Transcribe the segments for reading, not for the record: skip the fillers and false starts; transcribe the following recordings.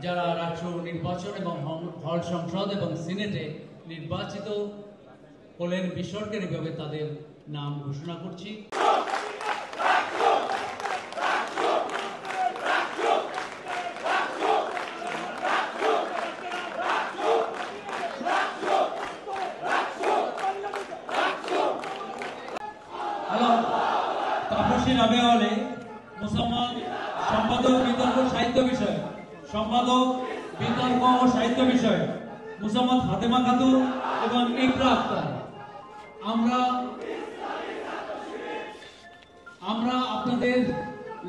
যারা রাষ্ট্র নির্বাচন এবং হল সংসদ এবং সিনেটে নির্বাচিত হলেন বেসরকারিভাবে তাদের নাম ঘোষণা করছি। তাপসী রাবেয়া হলে মুসলমান সম্পাদক বিতর্ক সাহিত্য বিষয়, সম্পাদক বিতর্ক ও সাহিত্য বিষয় মুসাম্মদ ফাতেমা খাতুন এবং ইকরা আক্তার। আমরা আপনাদের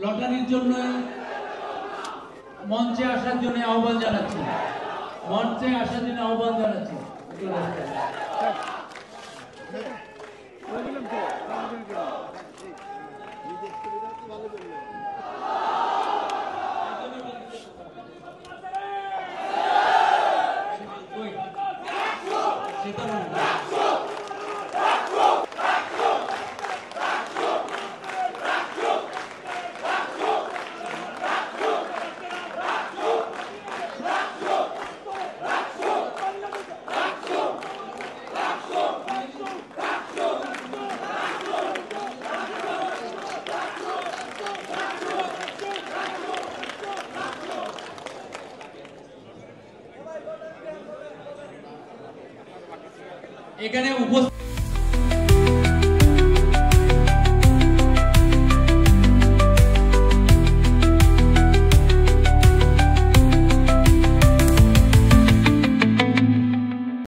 লটারির জন্য মঞ্চে আসার জন্য আহ্বান জানাচ্ছি। এখানে উপস্থিত